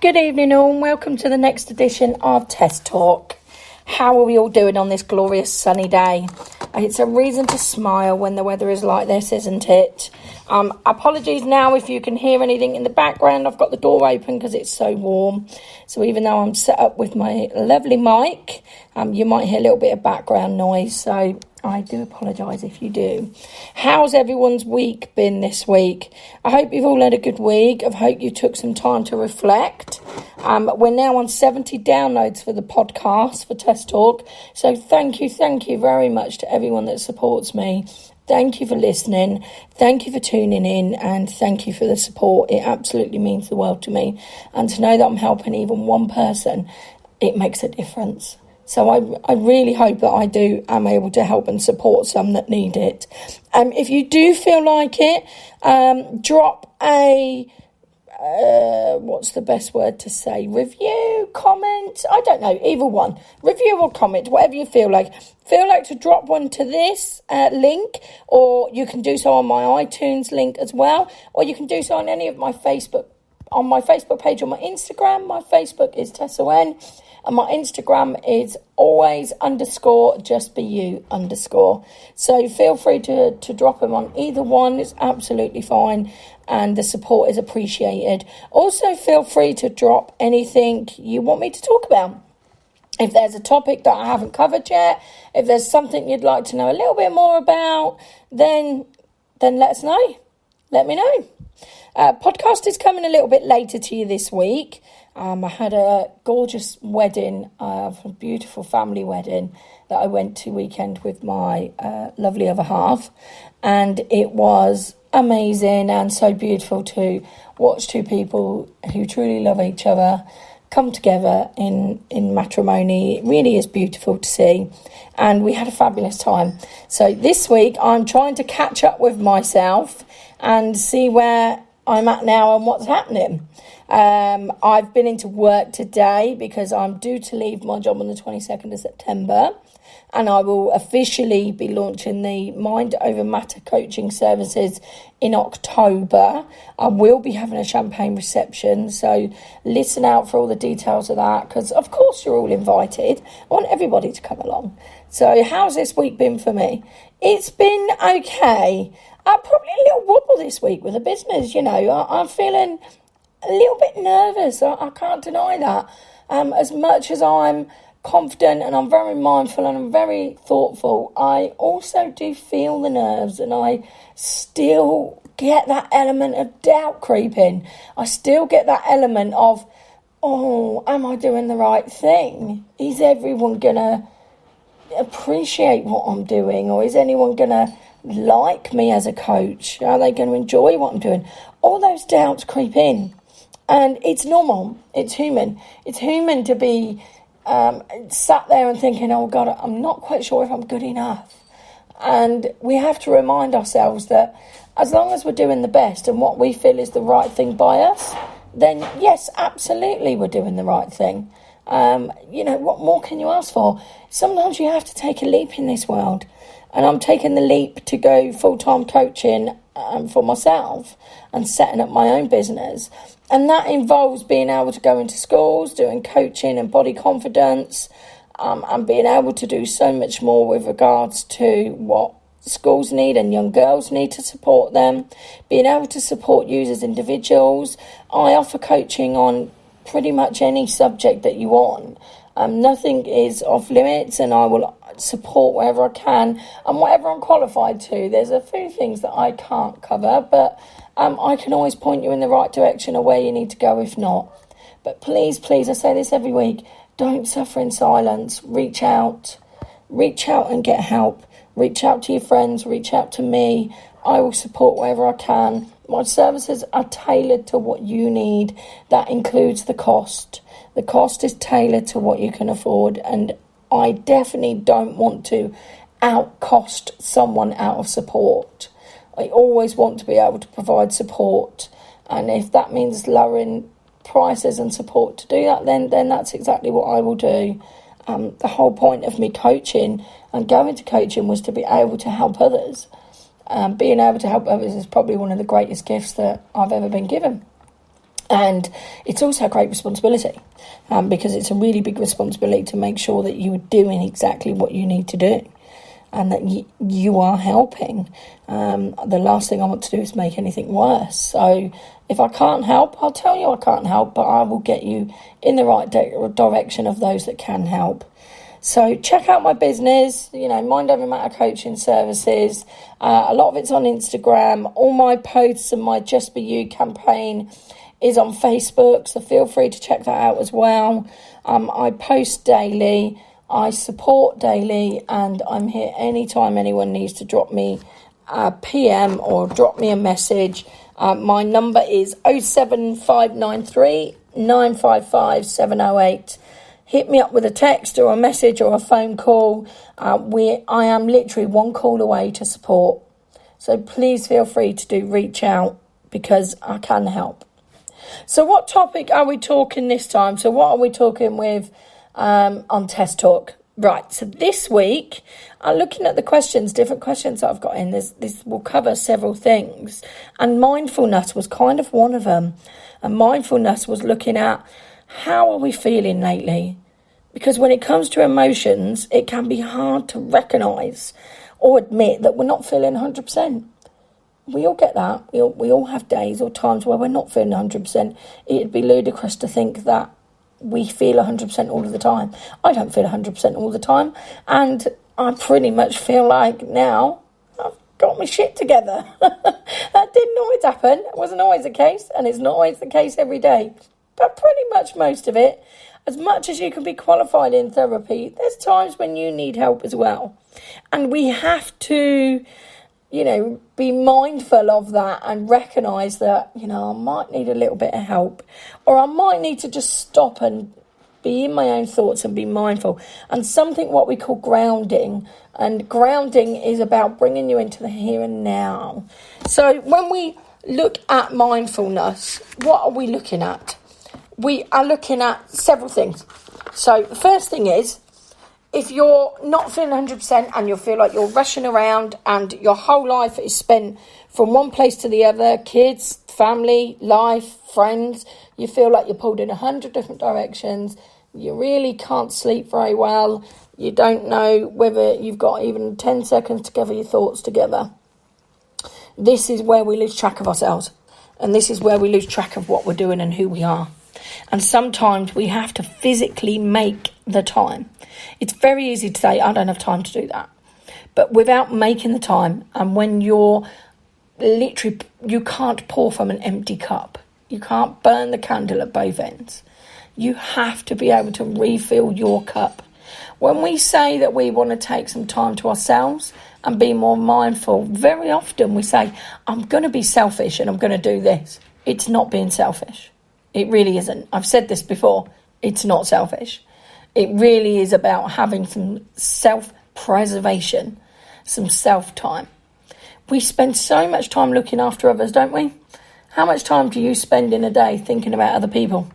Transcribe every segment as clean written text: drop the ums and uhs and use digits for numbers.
Good evening all and welcome to the next edition of Tess Talk. How are we all doing on this glorious sunny day? It's a reason to smile when the weather is like this, isn't it? Apologies now if you can hear anything in the background. I've got the door open because it's so warm. So even though I'm set up with my lovely mic, you might hear a little bit of background noise. So I do apologise if you do. How's everyone's week been this week? I hope you've all had a good week. I hope you took some time to reflect. We're now on 70 downloads for the podcast for Tess Talk. So thank you very much to everyone that supports me. Thank you for listening. Thank you for tuning in, and thank you for the support. It absolutely means the world to me. And to know that I'm helping even one person, it makes a difference. So I really hope that am able to help and support some that need it. If you do feel like it, drop a, what's the best word to say? Review, comment, I don't know, either one. Review or comment, whatever you feel like. Feel like to drop one to this link, or you can do so on my iTunes link as well, or you can do so on any of my Facebook, on my Facebook page, on my Instagram. My Facebook is TessON. And my Instagram is always_justbeyou_. So feel free to drop them on either one. It's absolutely fine. And the support is appreciated. Also, feel free to drop anything you want me to talk about. If there's a topic that I haven't covered yet, if there's something you'd like to know a little bit more about, then let us know. Let me know. Podcast is coming a little bit later to you this week. I had a gorgeous wedding, a beautiful family wedding that I went to weekend with my lovely other half, and it was amazing and so beautiful to watch two people who truly love each other come together in matrimony. It really is beautiful to see, and we had a fabulous time. So this week I'm trying to catch up with myself and see where I'm at now and what's happening. I've been into work today because I'm due to leave my job on the 22nd of September, and I will officially be launching the Mind Over Matter coaching services in October. I will be having a champagne reception, so listen out for all the details of that, because of course you're all invited. I want everybody to come along. So how's this week been for me? It's been okay. Probably a little wobble this week with the business, I'm feeling a little bit nervous. I can't deny that. As much as I'm confident and I'm very mindful and I'm very thoughtful, I also do feel the nerves, and I still get that element of doubt creeping. I still get that element of, am I doing the right thing? Is everyone going to appreciate what I'm doing, or is anyone going to like me as a coach? Are they going to enjoy what I'm doing? All those doubts creep in, and it's normal. It's human. It's human to be sat there and thinking, oh God, I'm not quite sure if I'm good enough. And we have to remind ourselves that as long as we're doing the best and what we feel is the right thing by us, then yes, absolutely we're doing the right thing. What more can you ask for? Sometimes you have to take a leap in this world. And I'm taking the leap to go full-time coaching for myself and setting up my own business. And that involves being able to go into schools, doing coaching and body confidence, and being able to do so much more with regards to what schools need and young girls need to support them. Being able to support you as individuals. I offer coaching on pretty much any subject that you want. Nothing is off limits, and I will support wherever I can and whatever I'm qualified to. There's a few things that I can't cover, but I can always point you in the right direction of where you need to go if not. But please, I say this every week, don't suffer in silence. Reach out and get help. Reach out to your friends, reach out to me. I will support wherever I can. My services are tailored to what you need. That includes the cost. The cost is tailored to what you can afford, and I definitely don't want to outcost someone out of support. I always want to be able to provide support, and if that means lowering prices and support to do that, then that's exactly what I will do. The whole point of me coaching and going to coaching was to be able to help others. Being able to help others is probably one of the greatest gifts that I've ever been given. And it's also a great responsibility, because it's a really big responsibility to make sure that you are doing exactly what you need to do and that you are helping. The last thing I want to do is make anything worse. So if I can't help, I'll tell you I can't help, but I will get you in the right direction of those that can help. So check out my business, Mind Over Matter Coaching Services. A lot of it's on Instagram. All my posts and my Just Be You campaign is on Facebook, so feel free to check that out as well. I post daily, I support daily, and I'm here anytime anyone needs to drop me a PM or drop me a message. My number is 07593 955 708. Hit me up with a text or a message or a phone call. I am literally one call away to support. So please feel free to reach out, because I can help. So what topic are we talking this time? So what are we talking with on Tess Talk? Right, so this week, I'm looking at the different questions that I've got in. This will cover several things. And mindfulness was kind of one of them. And mindfulness was looking at, how are we feeling lately? Because when it comes to emotions, it can be hard to recognise or admit that we're not feeling 100%. We all get that. We all have days or times where we're not feeling 100%. It'd be ludicrous to think that we feel 100% all of the time. I don't feel 100% all the time. And I pretty much feel like now I've got my shit together. That didn't always happen. It wasn't always the case. And it's not always the case every day. But pretty much most of it. As much as you can be qualified in therapy, there's times when you need help as well. And we have to, be mindful of that and recognise that, I might need a little bit of help, or I might need to just stop and be in my own thoughts and be mindful. And something what we call grounding. And grounding is about bringing you into the here and now. So when we look at mindfulness, what are we looking at? We are looking at several things. So the first thing is, if you're not feeling 100% and you feel like you're rushing around and your whole life is spent from one place to the other, kids, family, life, friends, you feel like you're pulled in 100 different directions, you really can't sleep very well, you don't know whether you've got even 10 seconds to gather your thoughts together. This is where we lose track of ourselves. And this is where we lose track of what we're doing and who we are. And sometimes we have to physically make the time. It's very easy to say, I don't have time to do that. But without making the time, and when you're literally, you can't pour from an empty cup. You can't burn the candle at both ends. You have to be able to refill your cup. When we say that we want to take some time to ourselves and be more mindful, very often we say, I'm going to be selfish and I'm going to do this. It's not being selfish. It really isn't. I've said this before. It's not selfish. It really is about having some self-preservation, some self-time. We spend so much time looking after others, don't we? How much time do you spend in a day thinking about other people?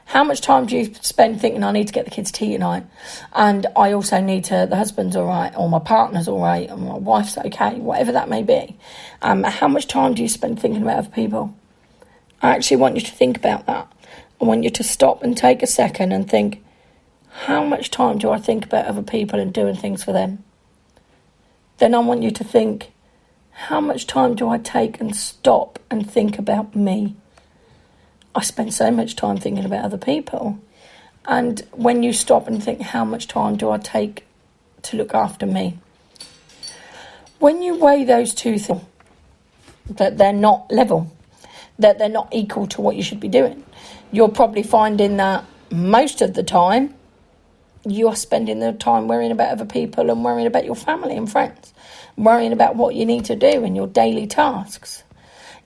How much time do you spend thinking, I need to get the kids tea tonight, and I also need to, the husband's all right, or my partner's all right, or my wife's okay, whatever that may be. How much time do you spend thinking about other people? I actually want you to think about that. I want you to stop and take a second and think, how much time do I think about other people and doing things for them? Then I want you to think, how much time do I take and stop and think about me? I spend so much time thinking about other people. And when you stop and think, how much time do I take to look after me? When you weigh those two things, that they're not level, that they're not equal to what you should be doing, you're probably finding that most of the time you are spending the time worrying about other people and worrying about your family and friends, worrying about what you need to do in your daily tasks.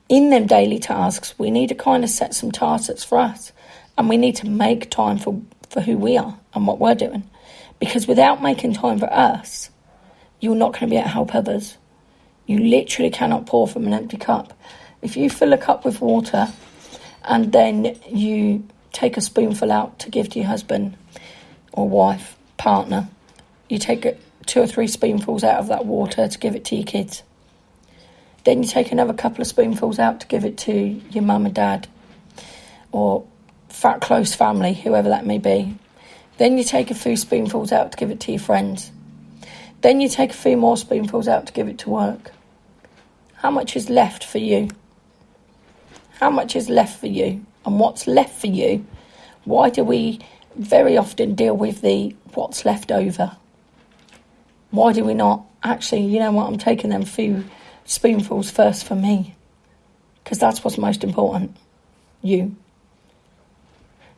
In them daily tasks, we need to kind of set some tasks for us, and we need to make time for who we are and what we're doing. Because without making time for us, you're not going to be able to help others. You literally cannot pour from an empty cup. If you fill a cup with water and then you take a spoonful out to give to your husband or wife, partner, you take 2 or 3 spoonfuls out of that water to give it to your kids. Then you take another couple of spoonfuls out to give it to your mum and dad. or fat close family, whoever that may be. Then you take a few spoonfuls out to give it to your friends. Then you take a few more spoonfuls out to give it to work. How much is left for you? How much is left for you? And what's left for you? Why do we very often deal with the what's left over? Why do we not actually, you know what, I'm taking them few spoonfuls first for me, because that's what's most important, you.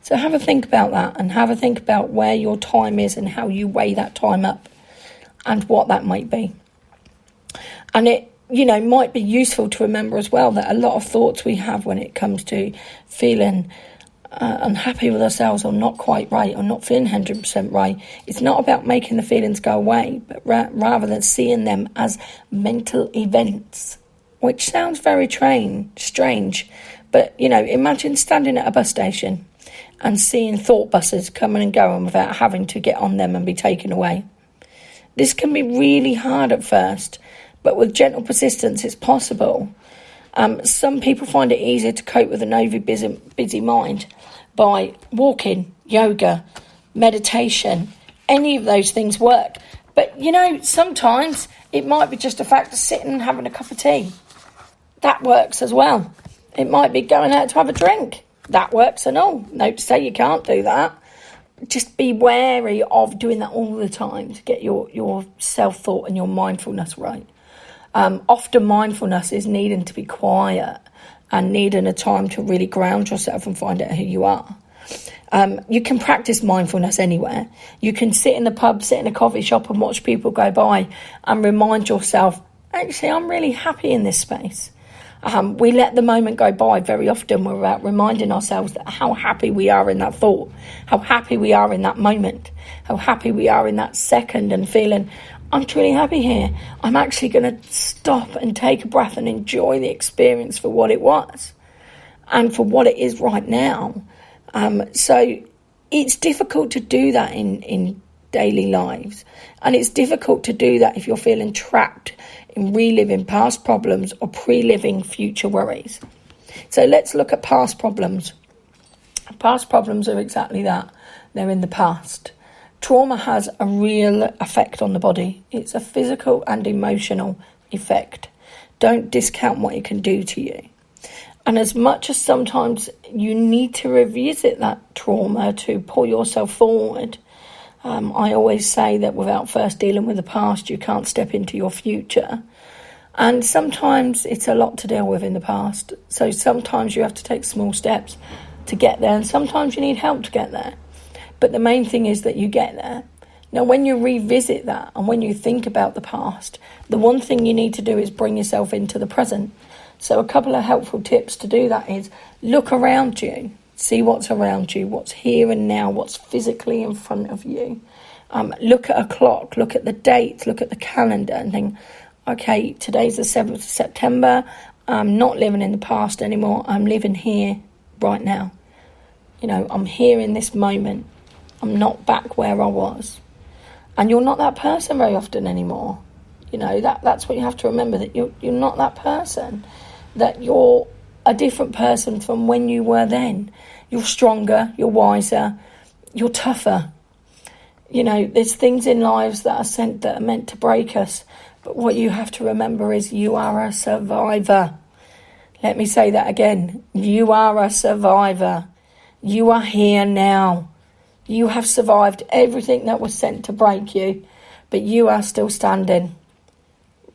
So have a think about that, and have a think about where your time is and how you weigh that time up and what that might be. And it, might be useful to remember as well that a lot of thoughts we have when it comes to feeling unhappy with ourselves, or not quite right, or not feeling 100% right, it's not about making the feelings go away, but rather than seeing them as mental events, which sounds very strange. But, imagine standing at a bus station and seeing thought buses coming and going without having to get on them and be taken away. This can be really hard at first, but with gentle persistence, it's possible. Some people find it easier to cope with an busy mind by walking, yoga, meditation. Any of those things work. But, sometimes it might be just a fact of sitting and having a cup of tea. That works as well. It might be going out to have a drink. That works and all. No to say you can't do that. Just be wary of doing that all the time to get your self-thought and your mindfulness right. Often mindfulness is needing to be quiet and needing a time to really ground yourself and find out who you are. You can practice mindfulness anywhere. You can sit in the pub, sit in a coffee shop and watch people go by and remind yourself, actually, I'm really happy in this space. We let the moment go by very often without reminding ourselves that how happy we are in that thought, how happy we are in that moment, how happy we are in that second, and feeling, I'm truly happy here. I'm actually going to stop and take a breath and enjoy the experience for what it was and for what it is right now. So it's difficult to do that in daily lives. And it's difficult to do that if you're feeling trapped in reliving past problems or pre-living future worries. So let's look at past problems. Past problems are exactly that. They're in the past. Trauma has a real effect on the body. It's a physical and emotional effect. Don't discount what it can do to you. And as much as sometimes you need to revisit that trauma to pull yourself forward, I always say that without first dealing with the past, you can't step into your future. And sometimes it's a lot to deal with in the past. So sometimes you have to take small steps to get there, and sometimes you need help to get there. But the main thing is that you get there. Now, when you revisit that and when you think about the past, the one thing you need to do is bring yourself into the present. So a couple of helpful tips to do that is look around you. See what's around you, what's here and now, what's physically in front of you. Look at a clock, look at the dates, look at the calendar and think, okay, today's the 7th of September. I'm not living in the past anymore. I'm living here right now. I'm here in this moment. I'm not back where I was. And you're not that person very often anymore. That's what you have to remember, that you're not that person, that you're a different person from when you were then. You're stronger, you're wiser, you're tougher. There's things in lives that are meant to break us. But what you have to remember is you are a survivor. Let me say that again. You are a survivor. You are here now. You have survived everything that was sent to break you, but you are still standing.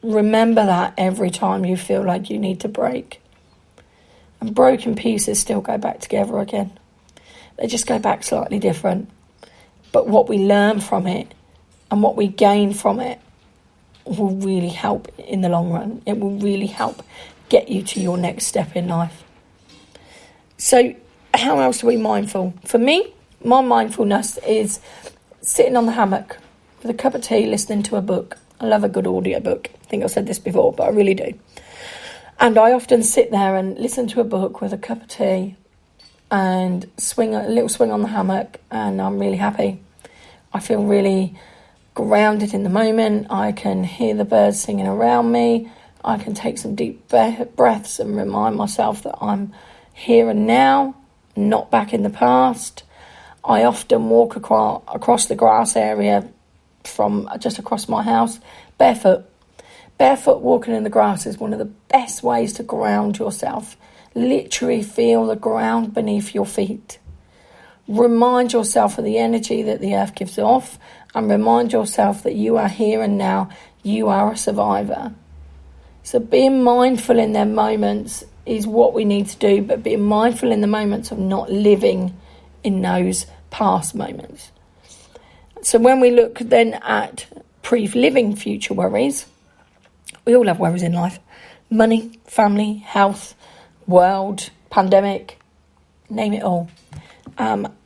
Remember that every time you feel like you need to break. And broken pieces still go back together again. They just go back slightly different. But what we learn from it and what we gain from it will really help in the long run. It will really help get you to your next step in life. So how else are we mindful? For me, my mindfulness is sitting on the hammock with a cup of tea, listening to a book. I love a good audio book. I think I've said this before, but I really do. And I often sit there and listen to a book with a cup of tea and a little swing on the hammock, and I'm really happy. I feel really grounded in the moment. I can hear the birds singing around me. I can take some deep breaths and remind myself that I'm here and now. not back in the past. I often walk across the grass area from just across my house barefoot. Barefoot walking in the grass is one of the best ways to ground yourself. Literally feel the ground beneath your feet. Remind yourself of the energy that the earth gives off, and remind yourself that you are here and now. You are a survivor. So being mindful in their moments is what we need to do, but being mindful in the moments of not living in those past moments. So when we look then at pre-living future worries, we all have worries in life. Money, family, health, world, pandemic, name it all.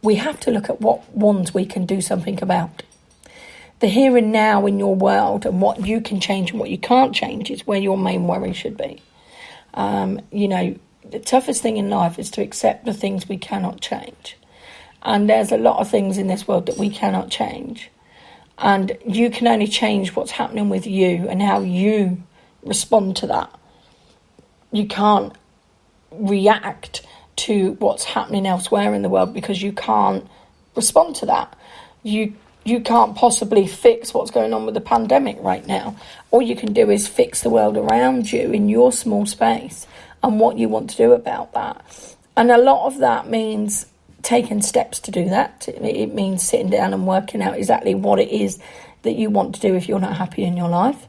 We have to look at what ones we can do something about. The here and now in your world and what you can change and what you can't change is where your main worry should be. The toughest thing in life is to accept the things we cannot change. And there's a lot of things in this world that we cannot change. And you can only change what's happening with you and how you respond to that. You can't react to what's happening elsewhere in the world because you can't respond to that. You can't possibly fix what's going on with the pandemic right now. All you can do is fix the world around you in your small space and what you want to do about that. And a lot of that means taking steps to do that. It means sitting down and working out exactly what it is that you want to do if you're not happy in your life.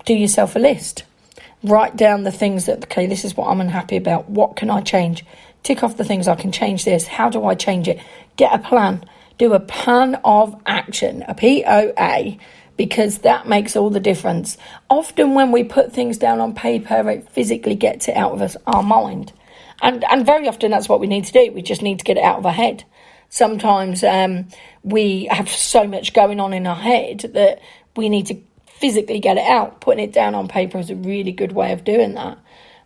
Do yourself a list. Write down the things that, okay, this is what I'm unhappy about. What can I change? Tick off the things I can change this. How do I change it? Get a plan. Do a plan of action, a POA, because that makes all the difference. Often when we put things down on paper, it physically gets it out of our mind. And very often that's what we need to do. We just need to get it out of our head. Sometimes we have so much going on in our head that we need to physically get it out. Putting it down on paper is a really good way of doing that.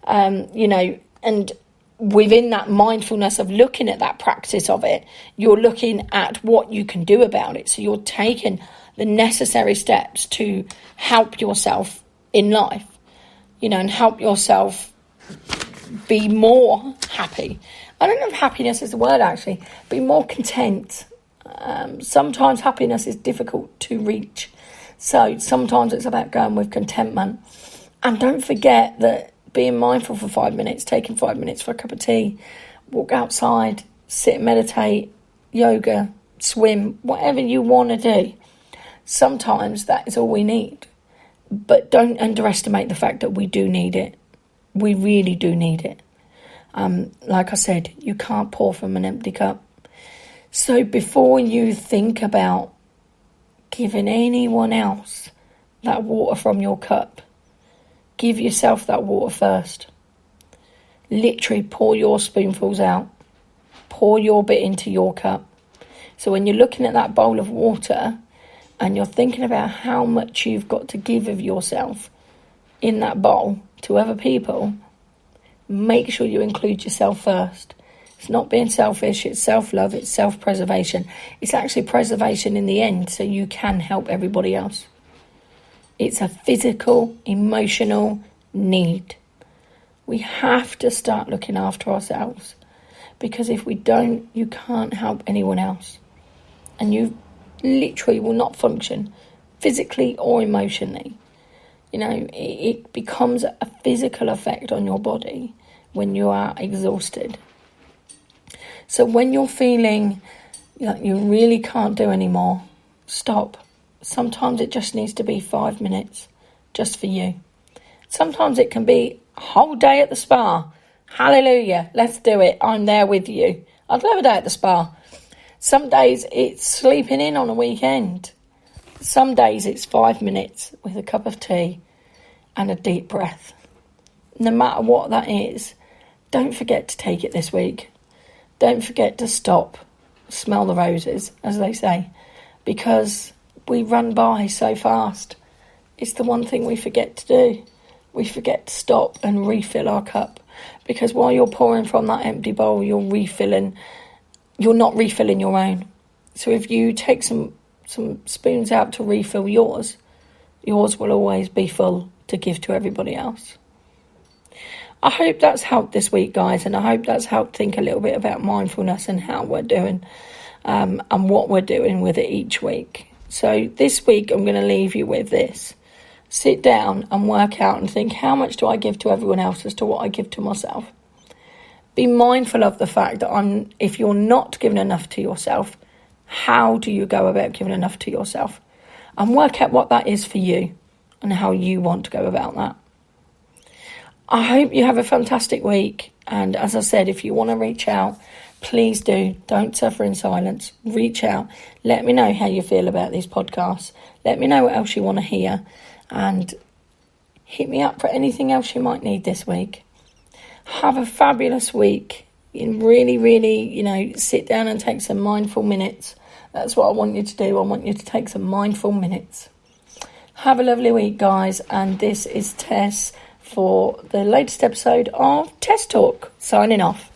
And within that mindfulness of looking at that practice of it, you're looking at what you can do about it. So you're taking the necessary steps to help yourself in life, and help yourself be more happy. I don't know if happiness is the word, actually. Be more content. Sometimes happiness is difficult to reach. So sometimes it's about going with contentment. And don't forget that being mindful for 5 minutes, taking 5 minutes for a cup of tea, walk outside, sit and meditate, yoga, swim, whatever you want to do. Sometimes that is all we need. But don't underestimate the fact that we do need it. We really do need it. Like I said, you can't pour from an empty cup. So before you think about giving anyone else that water from your cup, give yourself that water first. Literally pour your spoonfuls out. Pour your bit into your cup. So when you're looking at that bowl of water and you're thinking about how much you've got to give of yourself in that bowl to other people, make sure you include yourself first. It's not being selfish, it's self-love, it's self-preservation. It's actually preservation in the end so you can help everybody else. It's a physical, emotional need. We have to start looking after ourselves, because if we don't, you can't help anyone else. And you literally will not function physically or emotionally. It becomes a physical effect on your body when you are exhausted. So when you're feeling like you really can't do anymore, stop. Sometimes it just needs to be 5 minutes just for you. Sometimes it can be a whole day at the spa. Hallelujah, let's do it. I'm there with you. I'd love a day at the spa. Some days it's sleeping in on a weekend. Some days it's 5 minutes with a cup of tea and a deep breath. No matter what that is, don't forget to take it this week. Don't forget to stop, smell the roses, as they say, because we run by so fast. It's the one thing we forget to do. We forget to stop and refill our cup, because while you're pouring from that empty bowl, you're not refilling your own. So if you take some spoons out to refill yours will always be full to give to everybody else. I hope that's helped this week, guys, and I hope that's helped think a little bit about mindfulness and how we're doing and what we're doing with it each week. So this week I'm going to leave you with this. Sit down and work out and think, how much do I give to everyone else as to what I give to myself? Be mindful of the fact that if you're not giving enough to yourself, how do you go about giving enough to yourself? And work out what that is for you and how you want to go about that. I hope you have a fantastic week. And as I said, if you want to reach out, please do. Don't suffer in silence. Reach out. Let me know how you feel about these podcasts. Let me know what else you want to hear. And hit me up for anything else you might need this week. Have a fabulous week. And really, really, sit down and take some mindful minutes. That's what I want you to do. I want you to take some mindful minutes. Have a lovely week, guys. And this is Tess for the latest episode of Tess Talk. Signing off.